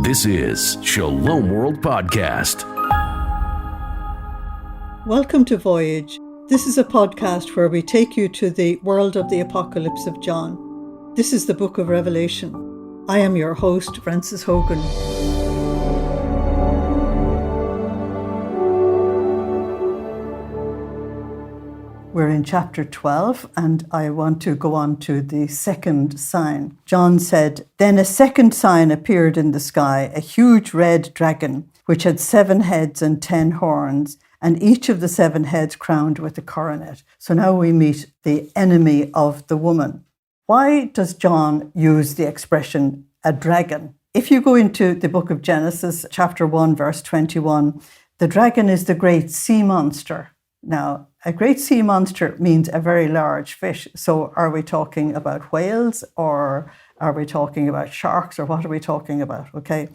This is Shalom World Podcast. Welcome to Voyage. This is a podcast where we take you to the world of the Apocalypse of John. This is the book of Revelation. I am your host, Frances Hogan. We're in chapter 12, and I want to go on to the second sign. John said, "Then a second sign appeared in the sky, a huge red dragon, which had 7 heads and 10 horns, and each of the 7 heads crowned with a coronet." So now we meet the enemy of the woman. Why does John use the expression a dragon? If you go into the book of Genesis, chapter 1, verse 21, the dragon is the great sea monster. Now, a great sea monster means a very large fish. So are we talking about whales, or are we talking about sharks, or what are we talking about? Okay.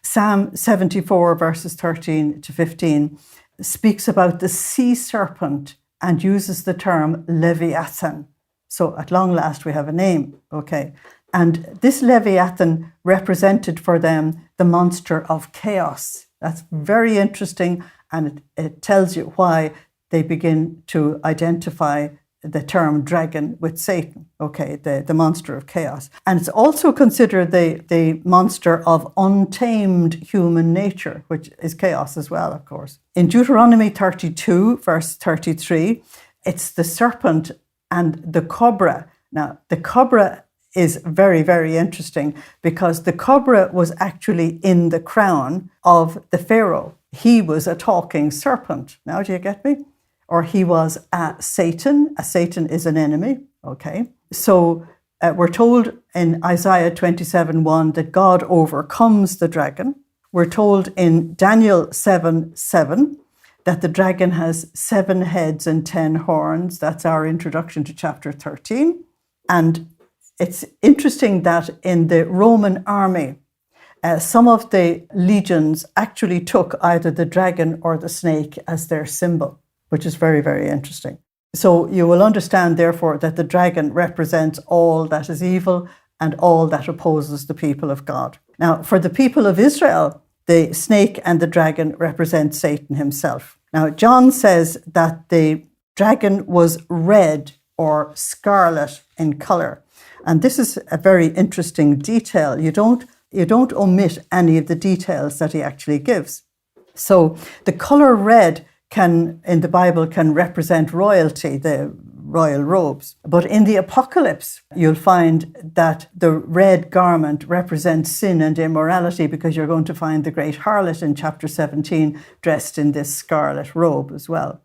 Psalm 74 verses 13 to 15 speaks about the sea serpent and uses the term Leviathan. So at long last we have a name. Okay. And this Leviathan represented for them the monster of chaos. That's very interesting, and it tells you why they begin to identify the term dragon with Satan, okay, the monster of chaos. And it's also considered the monster of untamed human nature, which is chaos as well, of course. In Deuteronomy 32, verse 33, it's the serpent and the cobra. Now, the cobra is very, very interesting because the cobra was actually in the crown of the Pharaoh. He was a talking serpent. Now, do you get me? Or he was a Satan. A Satan is an enemy, okay? So we're told in Isaiah 27:1 that God overcomes the dragon. We're told in Daniel 7:7 that the dragon has 7 heads and 10 horns. That's our introduction to chapter 13. And it's interesting that in the Roman army, some of the legions actually took either the dragon or the snake as their symbol, which is very, very interesting. So you will understand, therefore, that the dragon represents all that is evil and all that opposes the people of God. Now, for the people of Israel, the snake and the dragon represent Satan himself. Now, John says that the dragon was red or scarlet in colour. And this is a very interesting detail. You don't omit any of the details that he actually gives. So the colour red in the Bible can represent royalty, the royal robes. But in the Apocalypse, you'll find that the red garment represents sin and immorality, because you're going to find the great harlot in chapter 17 dressed in this scarlet robe as well.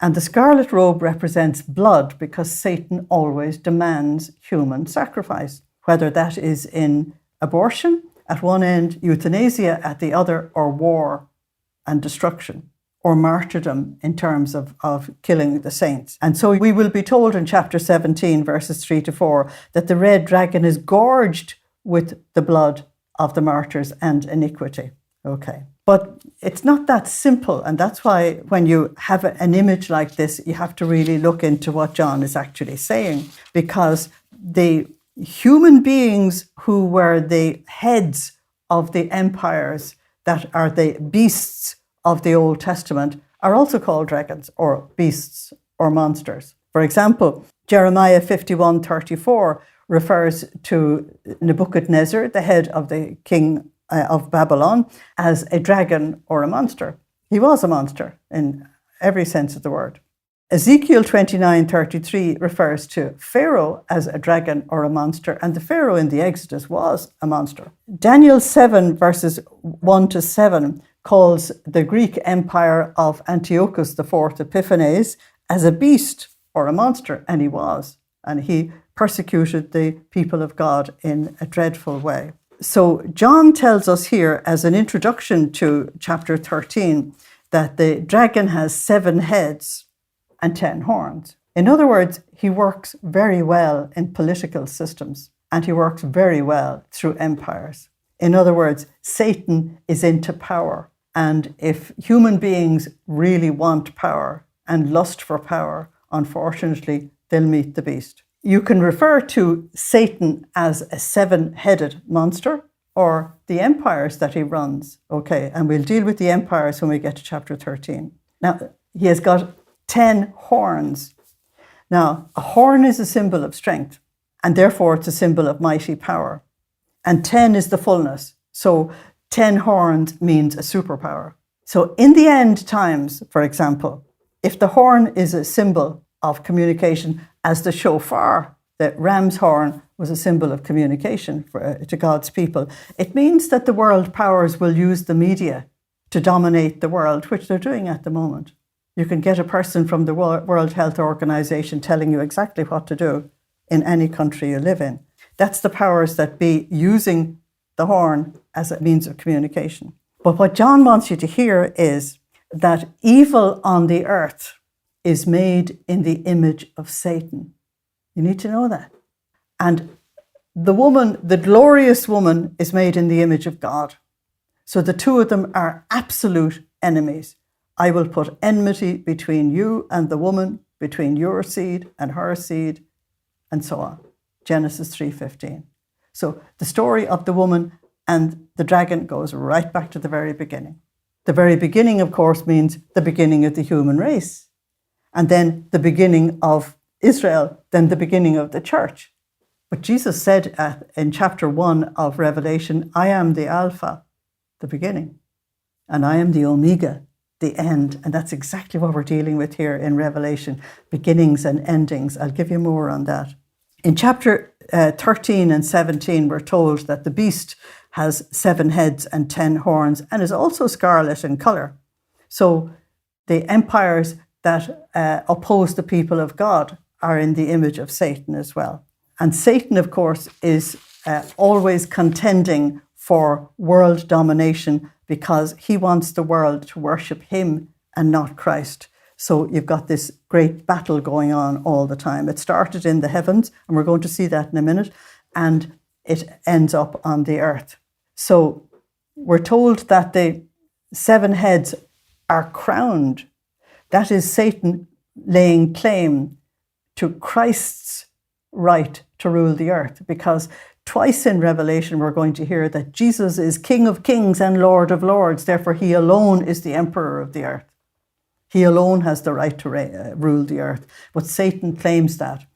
And the scarlet robe represents blood, because Satan always demands human sacrifice, whether that is in abortion at one end, euthanasia at the other, or war and destruction, or martyrdom in terms of killing the saints. And so we will be told in chapter 17, verses 3 to 4, that the red dragon is gorged with the blood of the martyrs and iniquity. Okay. But it's not that simple. And that's why when you have an image like this, you have to really look into what John is actually saying, because the human beings who were the heads of the empires that are the beasts of the Old Testament are also called dragons or beasts or monsters. For example, Jeremiah 51:34 refers to Nebuchadnezzar, the head of the king of Babylon, as a dragon or a monster. He was a monster in every sense of the word. Ezekiel 29:33 refers to Pharaoh as a dragon or a monster, and the Pharaoh in the Exodus was a monster. Daniel 7 verses 1 to 7 calls the Greek empire of Antiochus IV Epiphanes as a beast or a monster, and he was. And he persecuted the people of God in a dreadful way. So John tells us here, as an introduction to chapter 13, that the dragon has 7 heads and 10 horns. In other words, he works very well in political systems, and he works very well through empires. In other words, Satan is into power. And if human beings really want power and lust for power, unfortunately, they'll meet the beast. You can refer to Satan as a 7-headed monster, or the empires that he runs. Okay, and we'll deal with the empires when we get to chapter 13. Now, he has got 10 horns. Now, a horn is a symbol of strength, and therefore it's a symbol of mighty power. And 10 is the fullness. So 10 horns means a superpower. So in the end times, for example, if the horn is a symbol of communication, as the shofar, the ram's horn, was a symbol of communication to God's people, it means that the world powers will use the media to dominate the world, which they're doing at the moment. You can get a person from the World Health Organization telling you exactly what to do in any country you live in. That's the powers that be using the horn as a means of communication. But what John wants you to hear is that evil on the earth is made in the image of Satan. You need to know that. And the woman, the glorious woman, is made in the image of God. So the two of them are absolute enemies. I will put enmity between you and the woman, between your seed and her seed, and so on. Genesis 3:15. So the story of the woman and the dragon goes right back to the very beginning. The very beginning, of course, means the beginning of the human race. And then the beginning of Israel, then the beginning of the church. But Jesus said in chapter 1 of Revelation, I am the Alpha, the beginning, and I am the Omega, the end. And that's exactly what we're dealing with here in Revelation, beginnings and endings. I'll give you more on that. In chapter 13 and 17, we're told that the beast has 7 heads and 10 horns and is also scarlet in colour. So the empires that oppose the people of God are in the image of Satan as well. And Satan, of course, is always contending for world domination because he wants the world to worship him and not Christ. So you've got this great battle going on all the time. It started in the heavens, and we're going to see that in a minute, and it ends up on the earth. So we're told that the 7 heads are crowned. That is Satan laying claim to Christ's right to rule the earth, because twice in Revelation we're going to hear that Jesus is King of Kings and Lord of Lords. Therefore, he alone is the emperor of the earth. He alone has the right to rule the earth. But Satan claims that.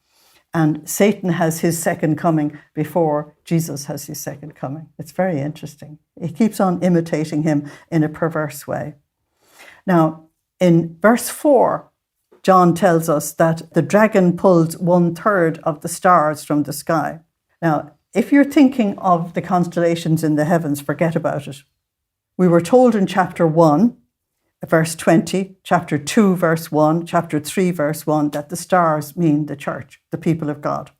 And Satan has his second coming before Jesus has his second coming. It's very interesting. He keeps on imitating him in a perverse way. Now, in verse 4, John tells us that the dragon pulls 1/3 of the stars from the sky. Now, if you're thinking of the constellations in the heavens, forget about it. We were told in chapter 1, verse 20, chapter 2, verse 1, chapter 3, verse 1, that the stars mean the church, the people of God.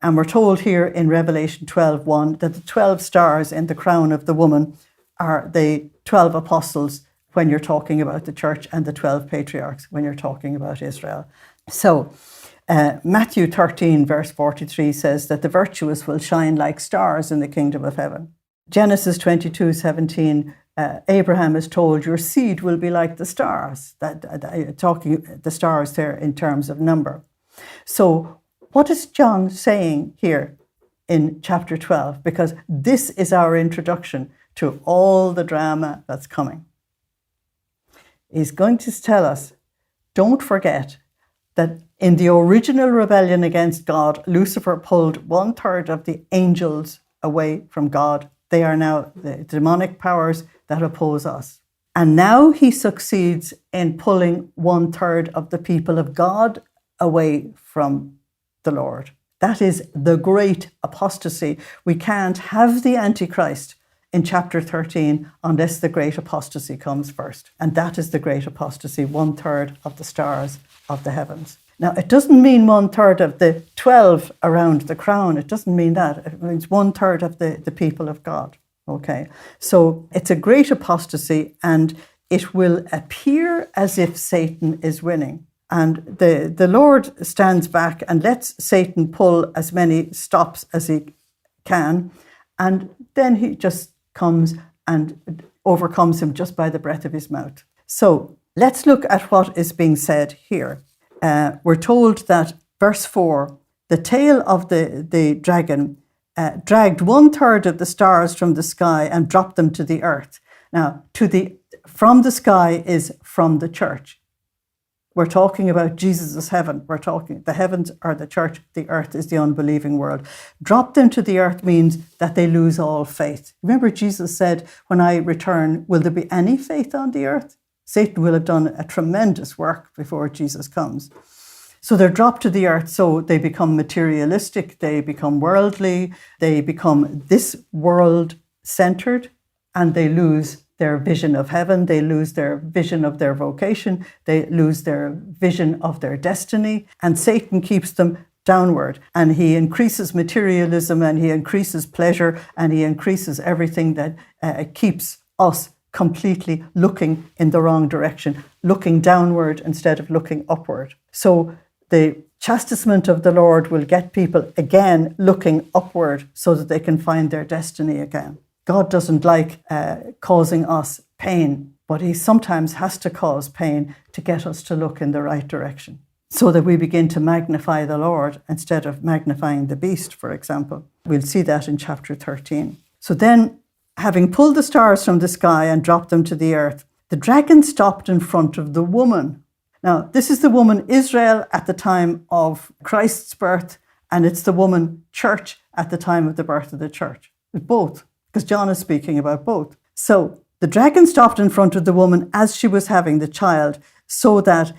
And we're told here in Revelation 12:1 that the 12 stars in the crown of the woman are the 12 apostles when you're talking about the church, and the 12 patriarchs when you're talking about Israel. So Matthew 13, verse 43 says that the virtuous will shine like stars in the kingdom of heaven. Genesis 22:17, Abraham is told your seed will be like the stars. Talking the stars there in terms of number. So what is John saying here in chapter 12? Because this is our introduction to all the drama that's coming. He's going to tell us, don't forget that in the original rebellion against God, Lucifer pulled 1/3 of the angels away from God. They are now the demonic powers that oppose us. And now he succeeds in pulling 1/3 of the people of God away from the Lord. That is the great apostasy. We can't have the Antichrist in chapter 13 unless the great apostasy comes first. And that is the great apostasy, 1/3 of the stars of the heavens. Now, it doesn't mean 1/3 of the 12 around the crown. It doesn't mean that. It means 1/3 of the people of God. Okay, so it's a great apostasy, and it will appear as if Satan is winning. And the Lord stands back and lets Satan pull as many stops as he can, and then he just comes and overcomes him just by the breath of his mouth. So let's look at what is being said here. We're told that verse 4, the tail of the dragon dragged 1/3 of the stars from the sky and dropped them to the earth. Now, from the sky is from the church. We're talking about Jesus' heaven. We're talking the heavens are the church, the earth is the unbelieving world. Drop them to the earth means that they lose all faith. Remember, Jesus said, when I return, will there be any faith on the earth? Satan will have done a tremendous work before Jesus comes. So they're dropped to the earth, so they become materialistic, they become worldly, they become this world-centered, and they lose their vision of heaven, they lose their vision of their vocation, they lose their vision of their destiny, and Satan keeps them downward, and he increases materialism, and he increases pleasure, and he increases everything that keeps us completely looking in the wrong direction, looking downward instead of looking upward. So the chastisement of the Lord will get people again looking upward so that they can find their destiny again. God doesn't like causing us pain, but he sometimes has to cause pain to get us to look in the right direction so that we begin to magnify the Lord instead of magnifying the beast, for example. We'll see that in chapter 13. So then, having pulled the stars from the sky and dropped them to the earth, the dragon stopped in front of the woman. Now, this is the woman Israel at the time of Christ's birth, and it's the woman church at the time of the birth of the church. It's both, because John is speaking about both. So the dragon stopped in front of the woman as she was having the child, so that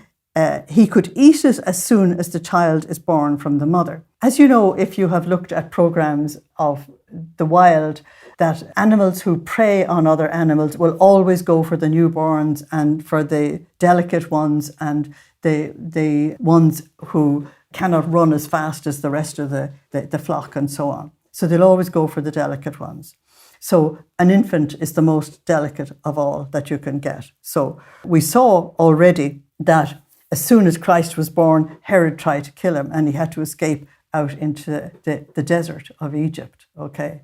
he could eat it as soon as the child is born from the mother. As you know, if you have looked at programs of the wild, that animals who prey on other animals will always go for the newborns and for the delicate ones and the ones who cannot run as fast as the rest of the flock and so on. So they'll always go for the delicate ones. So an infant is the most delicate of all that you can get. So we saw already that as soon as Christ was born, Herod tried to kill him and he had to escape out into the desert of Egypt, okay,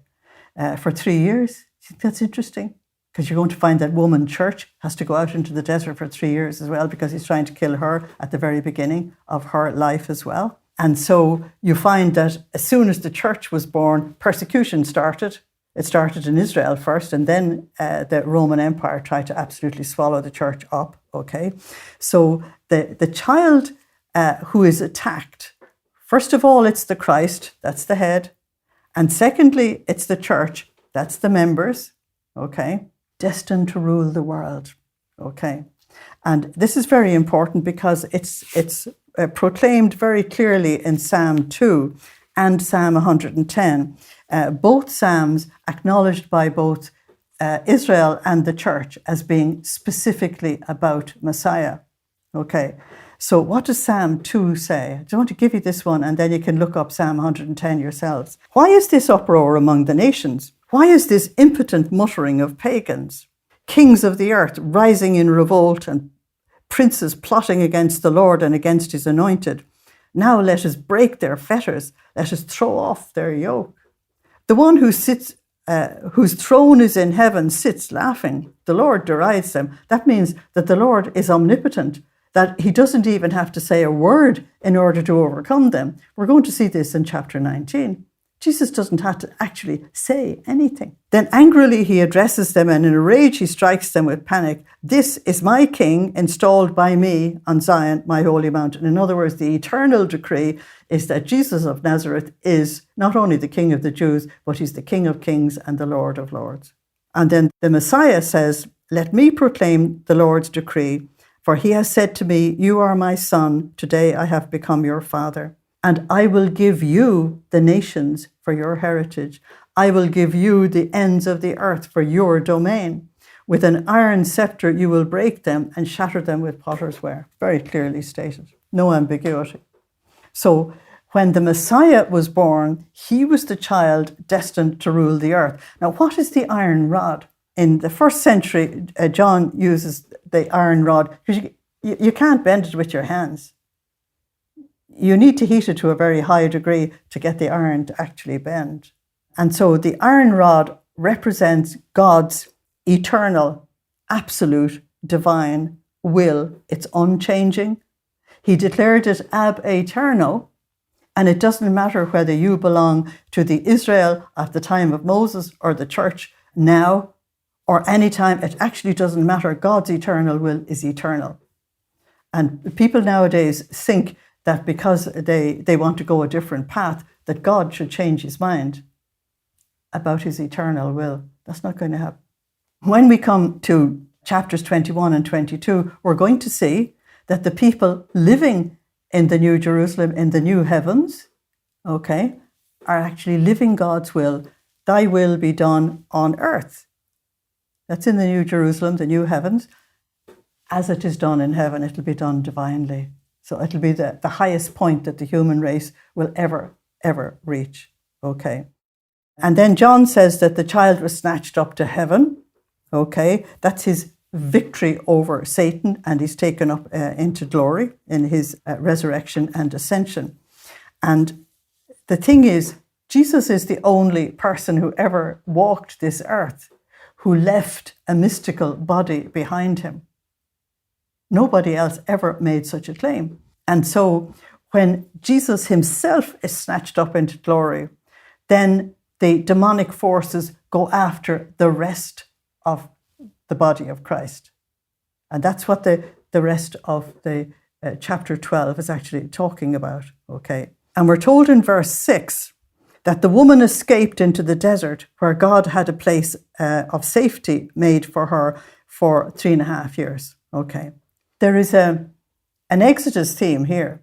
for 3 years. I think that's interesting because you're going to find that woman church has to go out into the desert for 3 years as well because he's trying to kill her at the very beginning of her life as well. And so you find that as soon as the church was born, persecution started. It started in Israel first, and then the Roman Empire tried to absolutely swallow the church up, okay? So the child who is attacked, first of all, it's the Christ, that's the head. And secondly, it's the church, that's the members, okay? Destined to rule the world, okay? And this is very important because it's proclaimed very clearly in Psalm 2 and Psalm 110. Both Psalms acknowledged by both Israel and the church as being specifically about Messiah. Okay, so what does Psalm 2 say? I just want to give you this one and then you can look up Psalm 110 yourselves. Why is this uproar among the nations? Why is this impotent muttering of pagans? Kings of the earth rising in revolt and princes plotting against the Lord and against his anointed. Now let us break their fetters. Let us throw off their yoke. The one who sits, whose throne is in heaven, sits laughing. The Lord derides them. That means that the Lord is omnipotent, that he doesn't even have to say a word in order to overcome them. We're going to see this in chapter 19. Jesus doesn't have to actually say anything. Then angrily he addresses them, and in a rage he strikes them with panic. This is my king installed by me on Zion, my holy mountain. In other words, the eternal decree is that Jesus of Nazareth is not only the King of the Jews, but he's the King of kings and the Lord of lords. And then the Messiah says, let me proclaim the Lord's decree, for he has said to me, you are my son, today I have become your father. And I will give you the nations for your heritage. I will give you the ends of the earth for your domain. With an iron scepter you will break them and shatter them with potter's ware. Very clearly stated. No ambiguity. So when the Messiah was born, he was the child destined to rule the earth. Now, what is the iron rod? In the first century, John uses the iron rod because you can't bend it with your hands. You need to heat it to a very high degree to get the iron to actually bend. And so the iron rod represents God's eternal, absolute, divine will. It's unchanging. He declared it ab aeterno, And it doesn't matter whether you belong to the Israel at the time of Moses or the church now or any time. It actually doesn't matter. God's eternal will is eternal. And people nowadays think that because they want to go a different path, that God should change his mind about his eternal will. That's not going to happen. When we come to chapters 21 and 22, we're going to see that the people living in the New Jerusalem, in the new heavens, are actually living God's will. Thy will be done on earth. That's in the New Jerusalem, the new heavens. As it is done in heaven, it'll be done divinely. So it'll be the highest point that the human race will ever reach. Okay. And then John says that the child was snatched up to heaven. Okay. That's his victory over Satan, and he's taken up into glory in his resurrection and ascension. And the thing is, Jesus is the only person who ever walked this earth who left a mystical body behind him. Nobody else ever made such a claim. And so when Jesus himself is snatched up into glory, then the demonic forces go after the rest of the body of Christ. And that's what the rest of the chapter 12 is actually talking about. Okay. And we're told in verse 6 that the woman escaped into the desert where God had a place of safety made for her for 3.5 years. Okay. There is an Exodus theme here,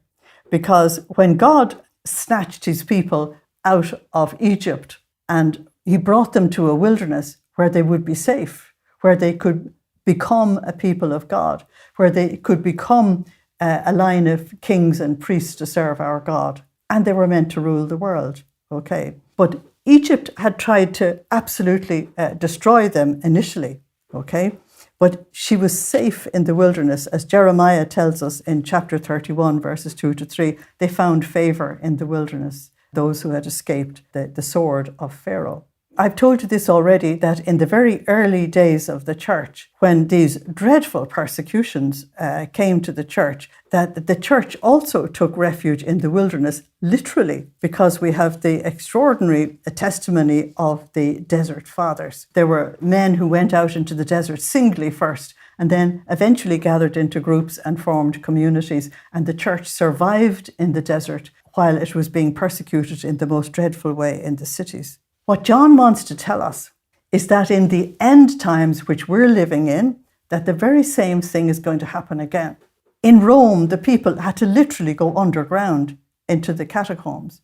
because when God snatched his people out of Egypt and he brought them to a wilderness where they would be safe, where they could become a people of God, where they could become a line of kings and priests to serve our God, and they were meant to rule the world. Okay. But Egypt had tried to absolutely destroy them initially. Okay. But she was safe in the wilderness, as Jeremiah tells us in chapter 31, verses 2-3. They found favor in the wilderness, those who had escaped the sword of Pharaoh. I've told you this already, that in the very early days of the church, when these dreadful persecutions came to the church, that the church also took refuge in the wilderness, literally, because we have the extraordinary testimony of the desert fathers. There were men who went out into the desert singly first, and then eventually gathered into groups and formed communities, and the church survived in the desert while it was being persecuted in the most dreadful way in the cities. What John wants to tell us is that in the end times which we're living in, that the very same thing is going to happen again. In Rome, the people had to literally go underground into the catacombs.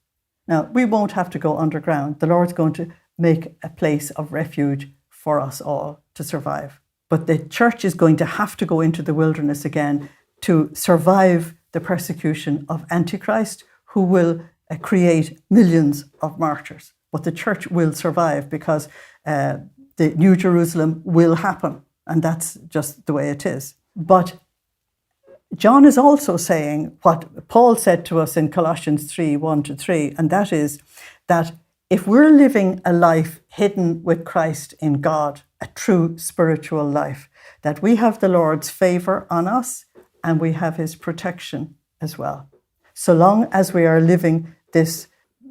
Now, we won't have to go underground. The Lord's going to make a place of refuge for us all to survive. But the church is going to have to go into the wilderness again to survive the persecution of Antichrist, who will create millions of martyrs. But the church will survive, because the New Jerusalem will happen. And that's just the way it is. But John is also saying what Paul said to us in Colossians 3, 1-3, and that is that if we're living a life hidden with Christ in God, a true spiritual life, that we have the Lord's favor on us and we have his protection as well. So long as we are living this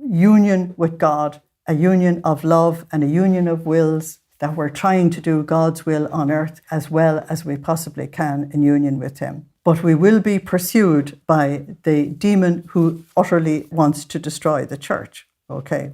union with God, a union of love and a union of wills, that we're trying to do God's will on earth as well as we possibly can in union with him. But we will be pursued by the demon who utterly wants to destroy the church. Okay.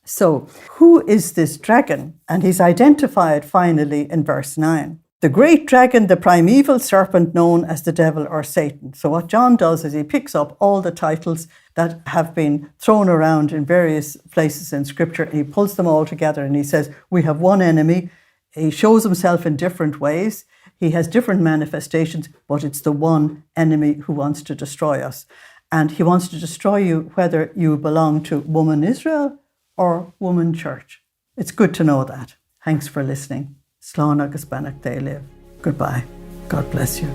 So who is this dragon? And he's identified finally in verse 9. The great dragon, the primeval serpent known as the devil or Satan. So what John does is he picks up all the titles that have been thrown around in various places in Scripture, and he pulls them all together and he says, we have one enemy. He shows himself in different ways. He has different manifestations, but it's the one enemy who wants to destroy us. And he wants to destroy you whether you belong to Woman Israel or Woman Church. It's good to know that. Thanks for listening. Slán agus beannacht é live. Goodbye. God bless you.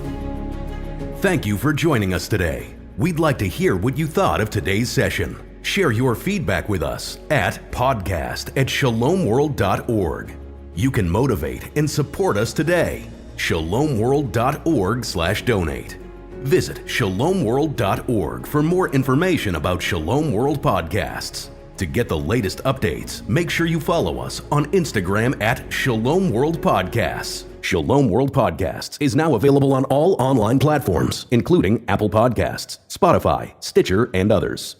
Thank you for joining us today. We'd like to hear what you thought of today's session. Share your feedback with us at podcast@shalomworld.org. You can motivate and support us today. shalomworld.org/donate. Visit shalomworld.org for more information about Shalom World podcasts. To get the latest updates, make sure you follow us on Instagram at Shalom World Podcasts. Shalom World Podcasts is now available on all online platforms, including Apple Podcasts, Spotify, Stitcher, and others.